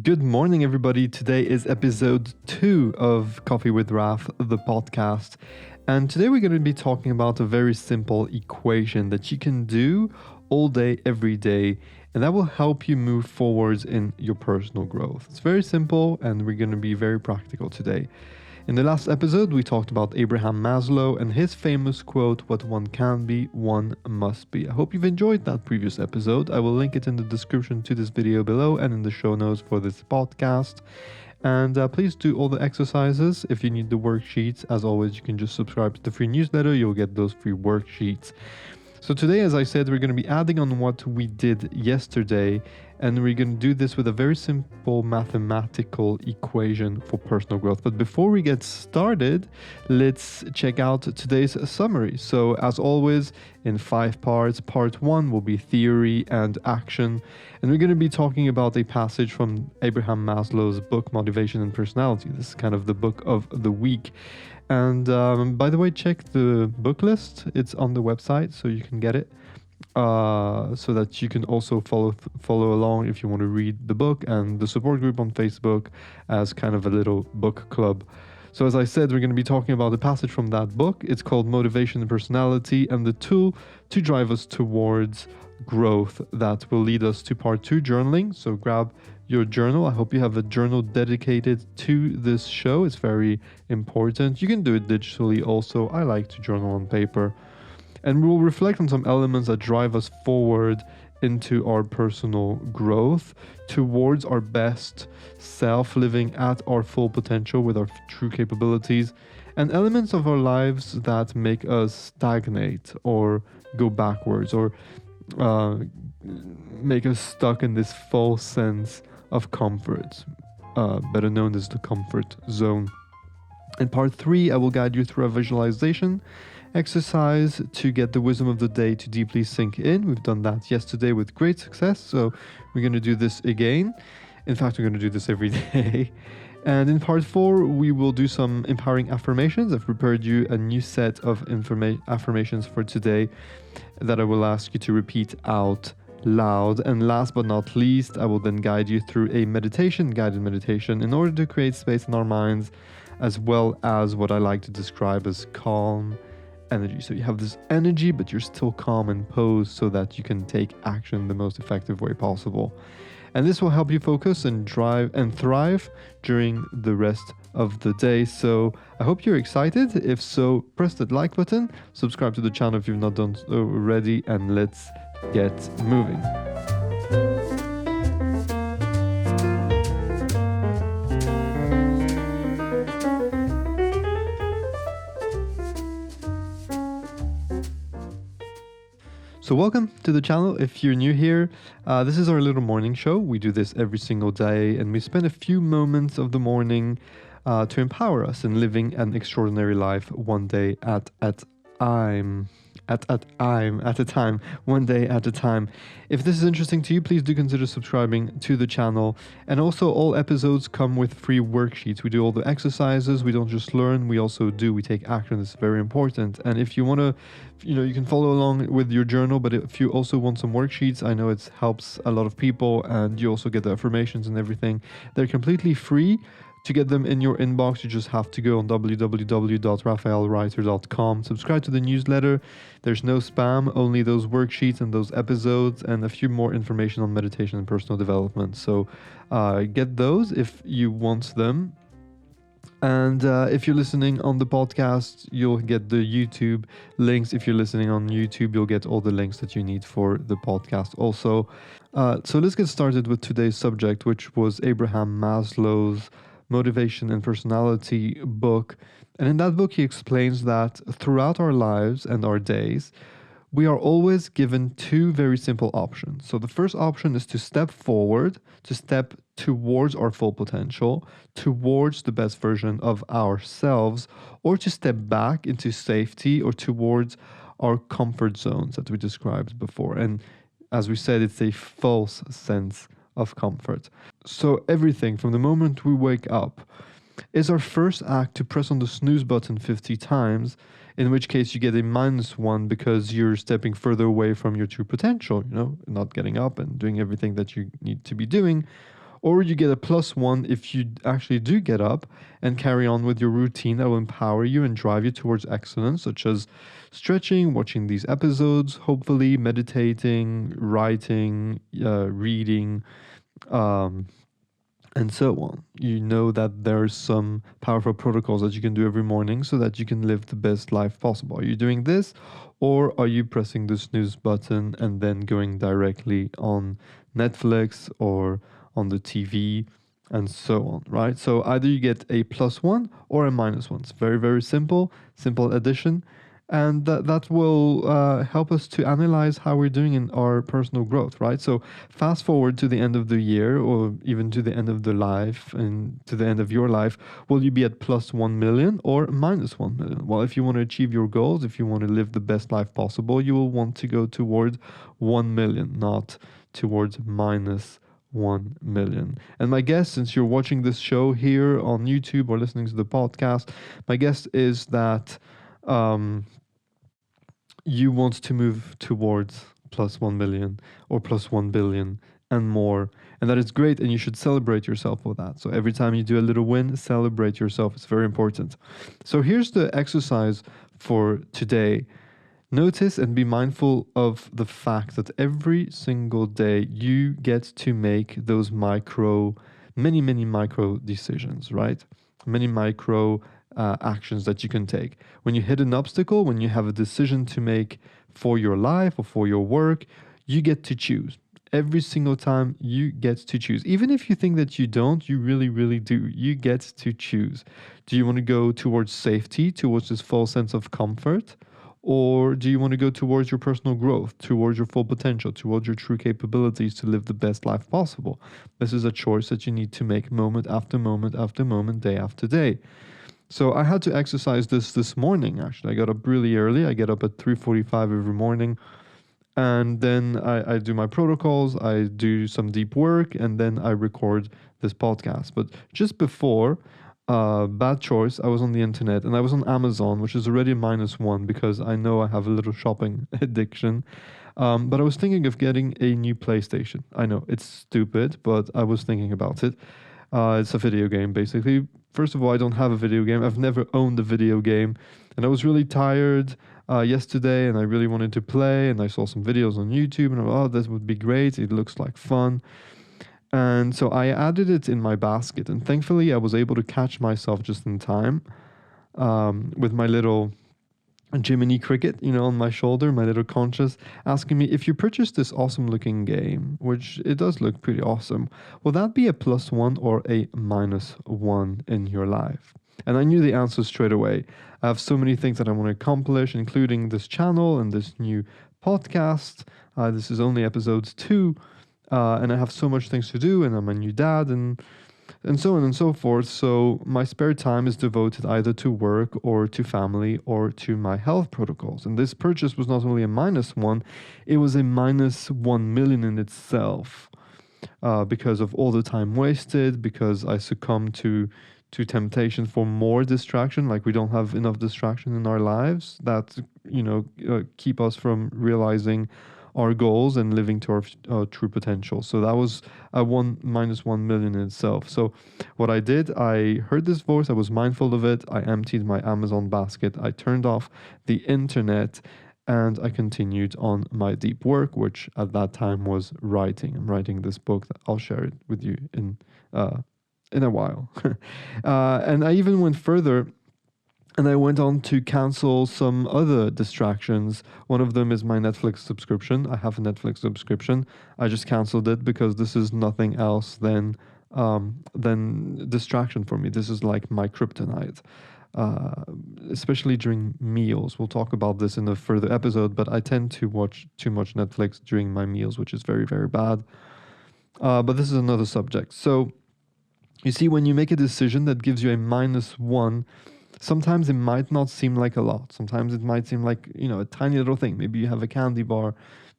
Good morning, everybody. Today is episode 2 of Coffee with Raph, the podcast. And today we're going to be talking about a very simple equation that you can do all day, every day, and that will help you move forwards in your personal growth. It's very simple, and we're going to be very practical today. In the last episode, we talked about Abraham Maslow and his famous quote, "What one can be, one must be." I hope you've enjoyed that previous episode. I will link it in the description to this video below and in the show notes for this podcast. And please do all the exercises. If you need the worksheets, as always, you can just subscribe to the free newsletter. You'll get those free worksheets. So today, as I said, we're going to be adding on what we did yesterday, and we're going to do this with a very simple mathematical equation for personal growth. But before we get started, let's check out today's summary. So as always, in 5 parts, part 1 will be theory and action, and we're going to be talking about a passage from Abraham Maslow's book, Motivation and Personality. This is kind of the book of the week. And by the way, check the book list. It's on the website, so you can get it. So that you can also follow along if you want to read the book, and the support group on Facebook as kind of a little book club. So as I said, we're going to be talking about the passage from that book. It's called Motivation and Personality, and the tool to drive us towards growth that will lead us to part 2, journaling. So grab your journal. I hope you have a journal dedicated to this show. It's very important. You can do it digitally also. I like to journal on paper. And we'll reflect on some elements that drive us forward into our personal growth, towards our best self, living at our full potential with our true capabilities, and elements of our lives that make us stagnate or go backwards or make us stuck in this false sense of comfort, better known as the comfort zone. In part 3, I will guide you through a visualization exercise to get the wisdom of the day to deeply sink in. We've done that yesterday with great success, so we're going to do this again. In fact, we're going to do this every day. And in part 4, we will do some empowering affirmations. I've prepared you a new set of affirmations for today that I will ask you to repeat out loud. And last but not least, I will then guide you through a guided meditation, in order to create space in our minds, as well as what I like to describe as calm energy. So you have this energy, but you're still calm and posed, so that you can take action the most effective way possible. And this will help you focus and drive and thrive during the rest of the day. So I hope you're excited. If so, press that like button, subscribe to the channel if you've not done so already, and let's get moving. So welcome to the channel. If you're new here, this is our little morning show. We do this every single day, and we spend a few moments of the morning to empower us in living an extraordinary life, one day at a time. One day at a time. If this is interesting to you, please do consider subscribing to the channel. And also, all episodes come with free worksheets. We do all the exercises. We don't just learn, we also do. We take action. It's very important. And if you want to, you can follow along with your journal, but if you also want some worksheets, I know it helps a lot of people, and you also get the affirmations and everything. They're completely free. To get them in your inbox, you just have to go on www.raphaelwriter.com, subscribe to the newsletter. There's no spam, only those worksheets and those episodes, and a few more information on meditation and personal development. So get those if you want them. And if you're listening on the podcast, you'll get the YouTube links. If you're listening on YouTube, you'll get all the links that you need for the podcast also. So let's get started with today's subject, which was Abraham Maslow's Motivation and Personality book. And in that book, he explains that throughout our lives and our days, we are always given 2 very simple options. So the first option is to step forward, to step towards our full potential, towards the best version of ourselves, or to step back into safety or towards our comfort zones that we described before. And as we said, it's a false sense of comfort. So everything from the moment we wake up is our first act to press on the snooze button 50 times, in which case you get a -1 because you're stepping further away from your true potential, not getting up and doing everything that you need to be doing. Or you get a +1 if you actually do get up and carry on with your routine that will empower you and drive you towards excellence, such as stretching, watching these episodes, hopefully meditating, writing, reading, um, and so on. You know that there's some powerful protocols that you can do every morning so that you can live the best life possible. Are you doing this, or are you pressing the snooze button and then going directly on Netflix or on the TV and so on, right? So either you get a +1 or a -1. It's very, very simple addition. And that will help us to analyze how we're doing in our personal growth, right? So fast forward to the end of the year, or even to the end of the life and to the end of your life. Will you be at +1 million or -1 million? Well, if you want to achieve your goals, if you want to live the best life possible, you will want to go toward 1 million, not towards -1 million. And my guess, since you're watching this show here on YouTube or listening to the podcast, my guess is that you want to move towards +1 million or +1 billion and more. And that is great. And you should celebrate yourself for that. So every time you do a little win, celebrate yourself. It's very important. So here's the exercise for today. Notice and be mindful of the fact that every single day you get to make those many micro decisions, right? Many micro actions that you can take. When you hit an obstacle, when you have a decision to make for your life or for your work, you get to choose. Every single time you get to choose. Even if you think that you don't, you really, really do. You get to choose. Do you want to go towards safety, towards this false sense of comfort? Or do you want to go towards your personal growth, towards your full potential, towards your true capabilities to live the best life possible? This is a choice that you need to make moment after moment after moment, day after day. So I had to exercise this morning, actually. I got up really early. I get up at 3:45 every morning. And then I do my protocols, I do some deep work, and then I record this podcast. But just before, bad choice, I was on the internet and I was on Amazon, which is already a -1 because I know I have a little shopping addiction. But I was thinking of getting a new PlayStation. I know it's stupid, but I was thinking about it. It's a video game, basically. First of all, I don't have a video game. I've never owned a video game. And I was really tired yesterday and I really wanted to play. And I saw some videos on YouTube and I thought, oh, this would be great. It looks like fun. And so I added it in my basket. And thankfully, I was able to catch myself just in time with my little Jiminy Cricket, on my shoulder, my little conscious, asking me, if you purchase this awesome looking game, which it does look pretty awesome, will that be a +1 or a -1 in your life? And I knew the answer straight away. I have so many things that I want to accomplish, including this channel and this new podcast. This is only episode 2, and I have so much things to do, and I'm a new dad, and so on and so forth. So my spare time is devoted either to work or to family or to my health protocols. And this purchase was not only a -1, it was a -1 million in itself, because of all the time wasted, because I succumbed to temptation for more distraction. Like, we don't have enough distraction in our lives that keep us from realizing our goals and living to our true potential. So that was a -1 million in itself. So what I did, I heard this voice, I was mindful of it, I emptied my Amazon basket, I turned off the internet, and I continued on my deep work, which at that time was writing. I'm writing this book that I'll share it with you in a while. And I even went further. And I went on to cancel some other distractions. One of them is my Netflix subscription. I have a Netflix subscription. I just canceled it because this is nothing else than distraction for me. This is like my kryptonite, especially during meals. We'll talk about this in a further episode, but I tend to watch too much Netflix during my meals, which is very, very bad. But this is another subject. So you see, when you make a decision that gives you a -1, sometimes it might not seem like a lot. Sometimes it might seem like, a tiny little thing. Maybe you have a candy bar,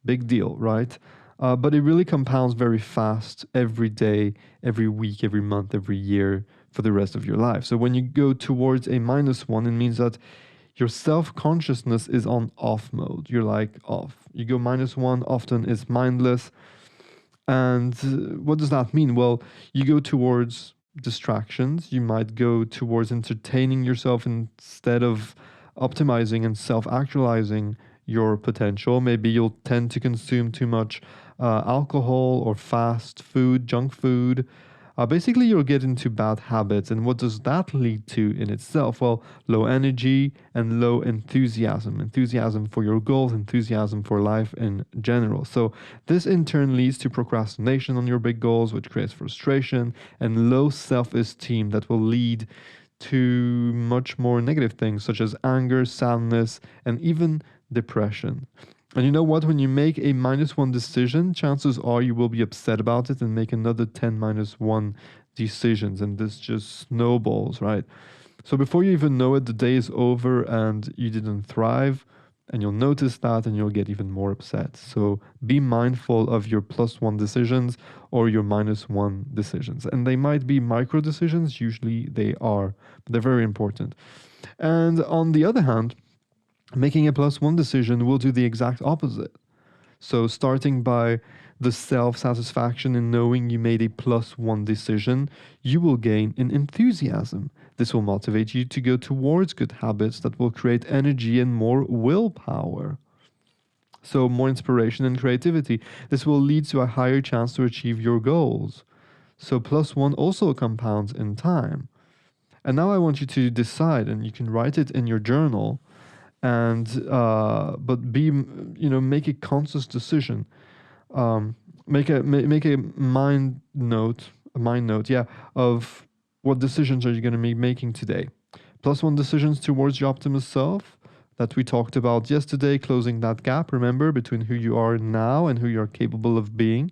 big deal, right? But it really compounds very fast every day, every week, every month, every year for the rest of your life. So when you go towards a -1, it means that your self-consciousness is on off mode. You're like off. You go -1, often is mindless. And what does that mean? Well, you go towards distractions. You might go towards entertaining yourself instead of optimizing and self actualizing your potential. Maybe you'll tend to consume too much alcohol or fast food, junk food. Basically, you'll get into bad habits. And what does that lead to in itself? Well, low energy and low enthusiasm. Enthusiasm for your goals, enthusiasm for life in general. So, this in turn leads to procrastination on your big goals, which creates frustration and low self esteem that will lead to much more negative things such as anger, sadness, and even depression. And you know what? When you make a -1 decision, chances are you will be upset about it and make another 10 -1 decisions. And this just snowballs, right? So before you even know it, the day is over and you didn't thrive. And you'll notice that and you'll get even more upset. So be mindful of your +1 decisions or your -1 decisions. And they might be micro decisions, usually they are, but they're very important. And on the other hand, making a +1 decision will do the exact opposite. So, starting by the self satisfaction in knowing you made a +1 decision, you will gain in enthusiasm. This will motivate you to go towards good habits that will create energy and more willpower. So, more inspiration and creativity. This will lead to a higher chance to achieve your goals. So, +1 also compounds in time. And now I want you to decide, and you can write it in your journal and but be make a conscious decision, make a mind note, yeah, of what decisions are you going to be making today. +1 decisions towards your optimal self that we talked about yesterday, closing that gap, remember, between who you are now and who you're capable of being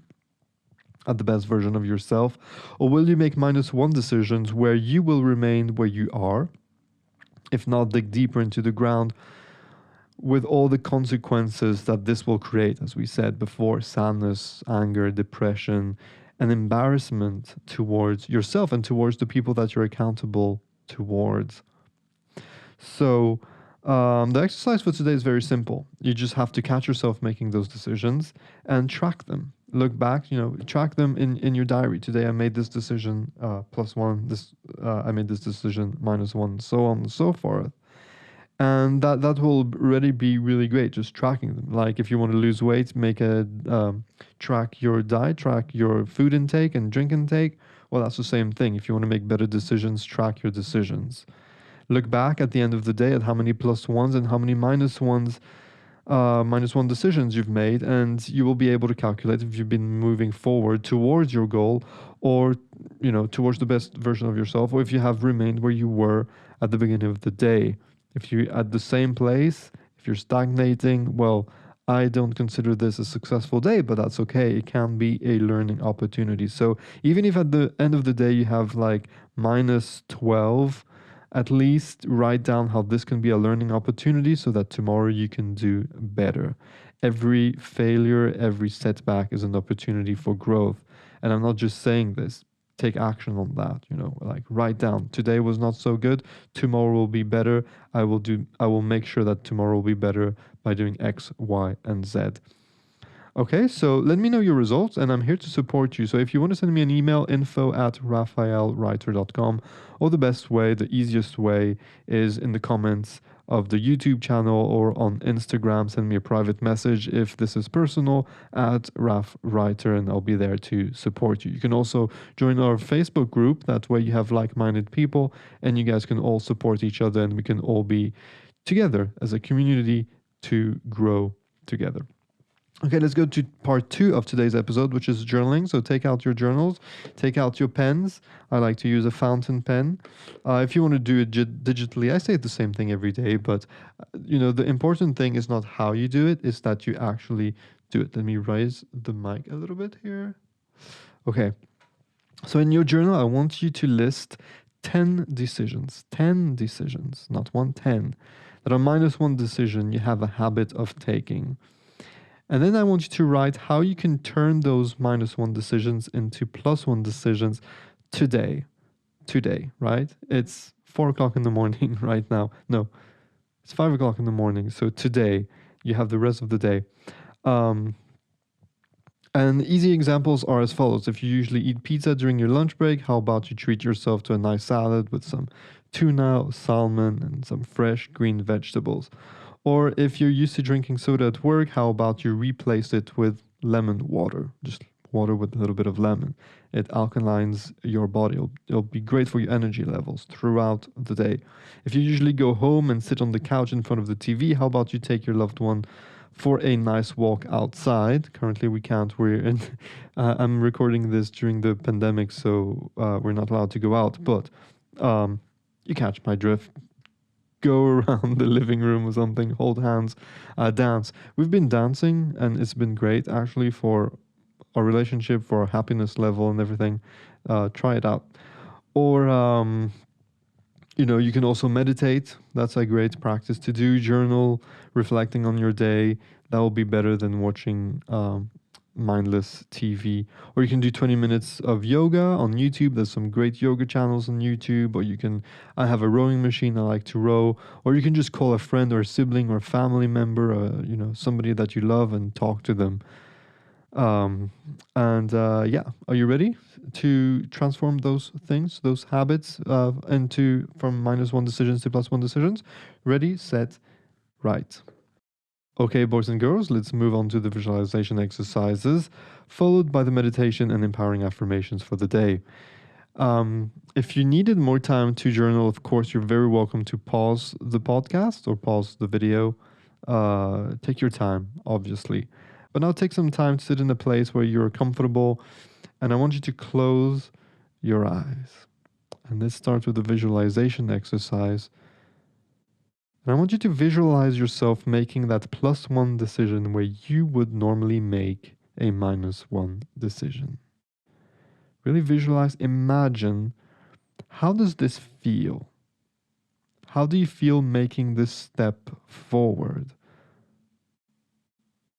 at the best version of yourself. Or will you make -1 decisions where you will remain where you are, if not dig deeper into the ground, with all the consequences that this will create, as we said before: sadness, anger, depression, and embarrassment towards yourself and towards the people that you're accountable towards. So, the exercise for today is very simple. You just have to catch yourself making those decisions and track them. Look back, track them in your diary. Today I made this decision +1, I made this decision -1, so on and so forth. And that will already be really great, just tracking them. Like if you want to lose weight, make a track your diet, track your food intake and drink intake. Well, that's the same thing. If you want to make better decisions, track your decisions. Look back at the end of the day at how many +1s and how many -1 decisions you've made, and you will be able to calculate if you've been moving forward towards your goal, or towards the best version of yourself, or if you have remained where you were at the beginning of the day. If you're at the same place, if you're stagnating, well, I don't consider this a successful day, but that's okay. It can be a learning opportunity. So even if at the end of the day you have like -12, at least write down how this can be a learning opportunity so that tomorrow you can do better. Every failure, every setback is an opportunity for growth. And I'm not just saying this. Take action on that, like write down, today was not so good, tomorrow will be better. I will make sure that tomorrow will be better by doing X, Y, and Z. Okay, so let me know your results, and I'm here to support you. So if you want to send me an email, info@raphaelreiter.com, or the best way, the easiest way, is in the comments of the YouTube channel or on Instagram. Send me a private message if this is personal at Raph Reiter, and I'll be there to support you. You can also join our Facebook group. That way you have like-minded people, and you guys can all support each other, and we can all be together as a community to grow together. Okay, let's go to part 2 of today's episode, which is journaling. So take out your journals, take out your pens. I like to use a fountain pen. If you want to do it digitally, I say the same thing every day, but the important thing is not how you do it, it's that you actually do it. Let me raise the mic a little bit here. Okay, so in your journal, I want you to list 10 decisions, not 1, 10, that are -1 decision you have a habit of taking. And then I want you to write how you can turn those -1 decisions into +1 decisions today. Today, right? It's 4 o'clock in the morning right now. No, it's 5 o'clock in the morning. So today, you have the rest of the day. And easy examples are as follows. If you usually eat pizza during your lunch break, how about you treat yourself to a nice salad with some tuna, salmon, and some fresh green vegetables? Or if you're used to drinking soda at work, how about you replace it with lemon water? Just water with a little bit of lemon. It alkalines your body. It'll be great for your energy levels throughout the day. If you usually go home and sit on the couch in front of the TV, how about you take your loved one for a nice walk outside? Currently, we can't. We're in. I'm recording this during the pandemic, so we're not allowed to go out. But you catch my drift. Go around the living room or something, hold hands, dance. We've been dancing, and it's been great actually for our relationship, for our happiness level, and everything. Try it out. Or you can also meditate. That's a great practice to do. Journal, reflecting on your day. That will be better than watching mindless TV. Or you can do 20 minutes of yoga on YouTube. There's some great yoga channels on YouTube. Or I have a rowing machine. I like to row. Or you can just call a friend or a sibling or a family member, somebody that you love, and talk to them. Yeah, are you ready to transform those things, those habits, into from -1 decisions to +1 decisions? Ready, set, right. Okay, boys and girls, let's move on to the visualization exercises, followed by the meditation and empowering affirmations for the day. If you needed more time to journal, of course, you're very welcome to pause the podcast or pause the video. Take your time, obviously. But now take some time to sit in a place where you're comfortable, and I want you to close your eyes. And let's start with the visualization exercise. And I want you to visualize yourself making that +1 decision where you would normally make a -1 decision. Really visualize, imagine, how does this feel? How do you feel making this step forward?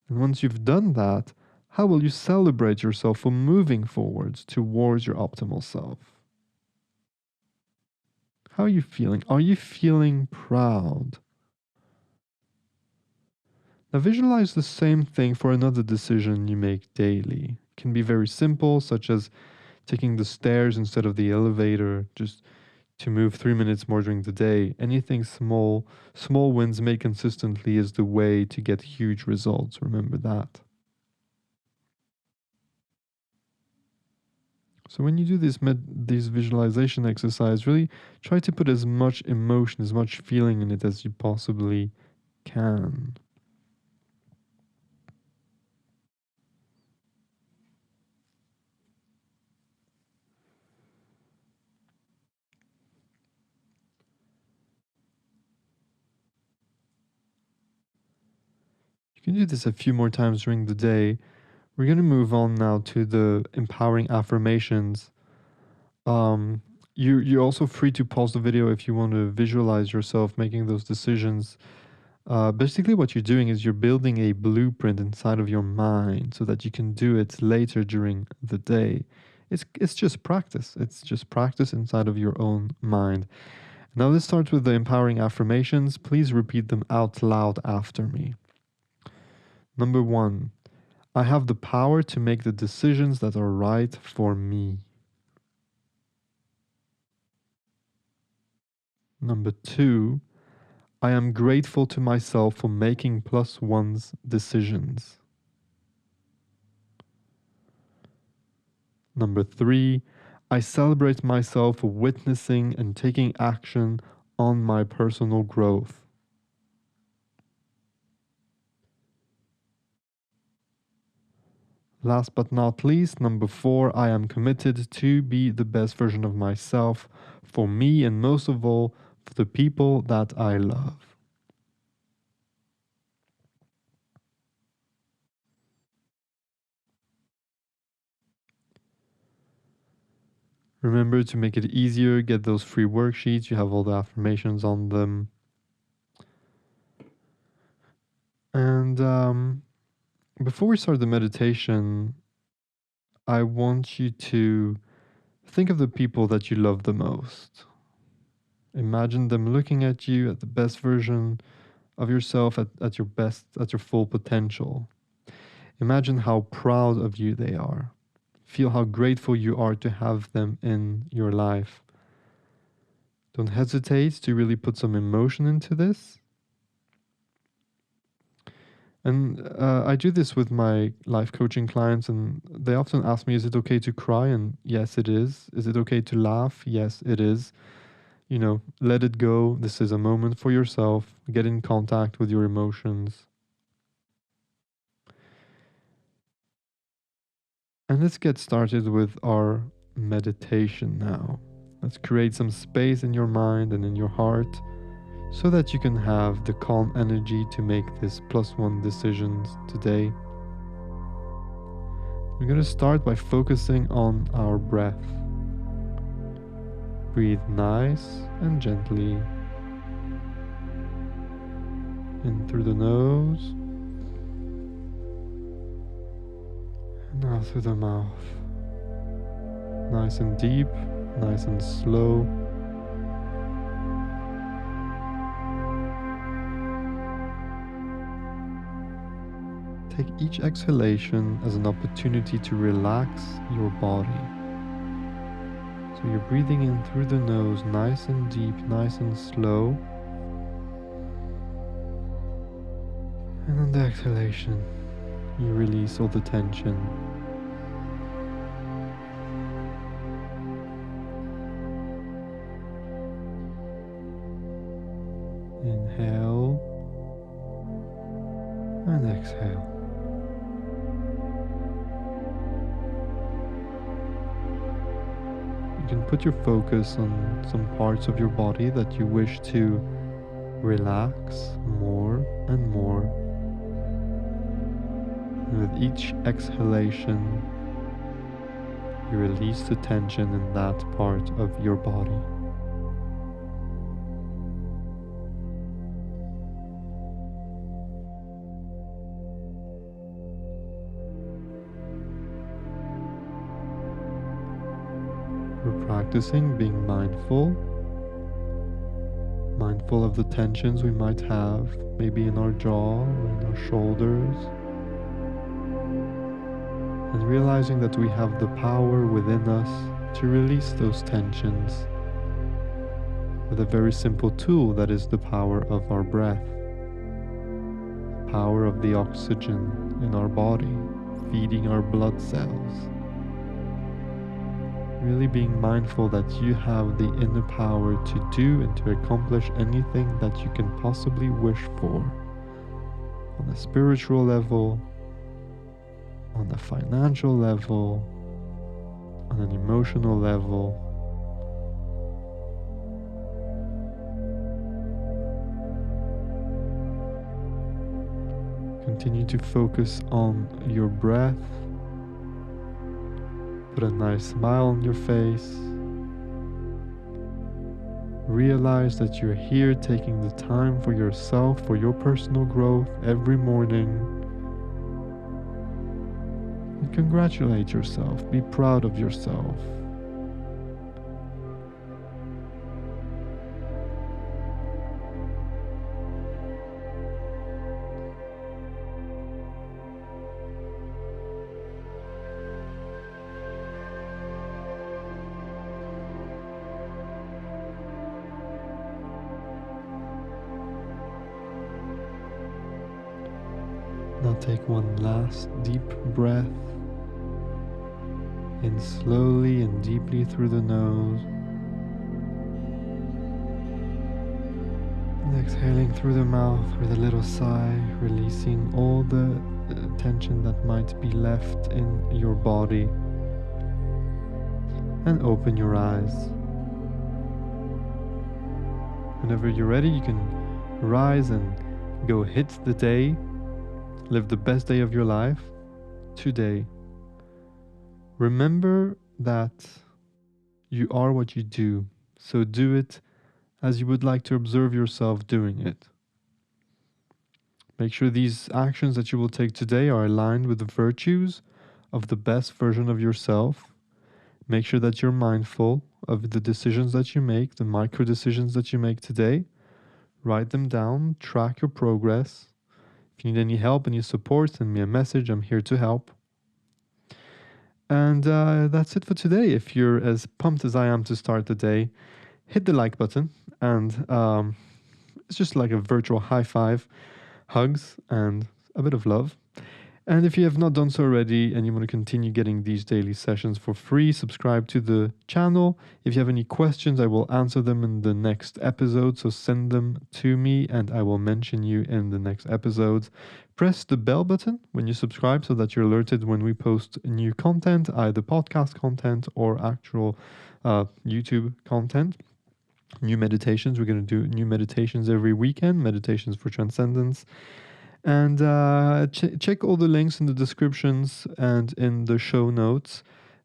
And once you've done that, how will you celebrate yourself for moving forwards towards your optimal self? How are you feeling? Are you feeling proud? Now visualize the same thing for another decision you make daily. It can be very simple, such as taking the stairs instead of the elevator, just to move 3 minutes more during the day. Anything small wins made consistently is the way to get huge results. Remember that. So when you do this visualization exercise, really try to put as much emotion, as much feeling in it as you possibly can. You can do this a few more times during the day. We're going to move on now to the empowering affirmations. You're also free to pause the video if you want to visualize yourself making those decisions. Basically, what you're doing is you're building a blueprint inside of your mind so that you can do it later during the day. It's just practice. It's just practice inside of your own mind. Now let's start with the empowering affirmations. Please repeat them out loud after me. Number 1, I have the power to make the decisions that are right for me. Number 2, I am grateful to myself for making +1's decisions. Number 3, I celebrate myself for witnessing and taking action on my personal growth. Last but not least, number 4, I am committed to be the best version of myself for me and most of all, for the people that I love. Remember to make it easier, get those free worksheets. You have all the affirmations on them. And before we start the meditation, I want you to think of the people that you love the most. Imagine them looking at you at the best version of yourself, at your best, at your full potential. Imagine how proud of you they are. Feel how grateful you are to have them in your life. Don't hesitate to really put some emotion into this. And I do this with my life coaching clients, and they often ask me, is it okay to cry? And yes, it is. Is it okay to laugh? Yes, it is. You know, let it go. This is a moment for yourself. Get in contact with your emotions. And let's get started with our meditation now. Let's create some space in your mind and in your heart so that you can have the calm energy to make this +1 decisions today. We're going to start by focusing on our breath. Breathe nice and gently in through the nose and out through the mouth. Nice and deep, nice and slow. Take each exhalation as an opportunity to relax your body. So you're breathing in through the nose, nice and deep, nice and slow. And on the exhalation, you release all the tension. Inhale and exhale. You can put your focus on some parts of your body that you wish to relax more and more. And with each exhalation, you release the tension in that part of your body. We're practicing being mindful of the tensions we might have, maybe in our jaw or in our shoulders, and realizing that we have the power within us to release those tensions with a very simple tool that is the power of our breath, the power of the oxygen in our body, feeding our blood cells. Really being mindful that you have the inner power to do and to accomplish anything that you can possibly wish for on a spiritual level, on a financial level, on an emotional level. Continue to focus on your breath. Put a nice smile on your face. Realize that you're here taking the time for yourself, for your personal growth every morning. And congratulate yourself. Be proud of yourself. Now take one last deep breath in slowly and deeply through the nose, and exhaling through the mouth with a little sigh, releasing all the tension that might be left in your body. And open your eyes. Whenever you're ready, you can rise and go hit the day. Live the best day of your life today. Remember that you are what you do, so do it as you would like to observe yourself doing it. Make sure these actions that you will take today are aligned with the virtues of the best version of yourself. Make sure that you're mindful of the decisions that you make, the micro decisions that you make today. Write them down, track your progress. If you need any help, any support, send me a message. I'm here to help. And that's it for today. If you're as pumped as I am to start the day, hit the like button. And it's just like a virtual high five, hugs, and a bit of love. And if you have not done so already and you want to continue getting these daily sessions for free, subscribe to the channel. If you have any questions, I will answer them in the next episode. So send them to me and I will mention you in the next episode. Press the bell button when you subscribe so that you're alerted when we post new content, either podcast content or actual YouTube content. New meditations. We're going to do new meditations every weekend, meditations for transcendence. And check all the links in the descriptions and in the show notes,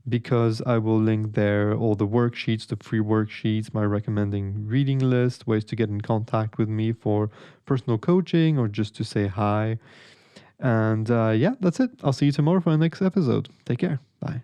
because I will link there all the worksheets, the free worksheets, my recommending reading list, ways to get in contact with me for personal coaching or just to say hi. And yeah, that's it. I'll see you tomorrow for the next episode. Take care. Bye.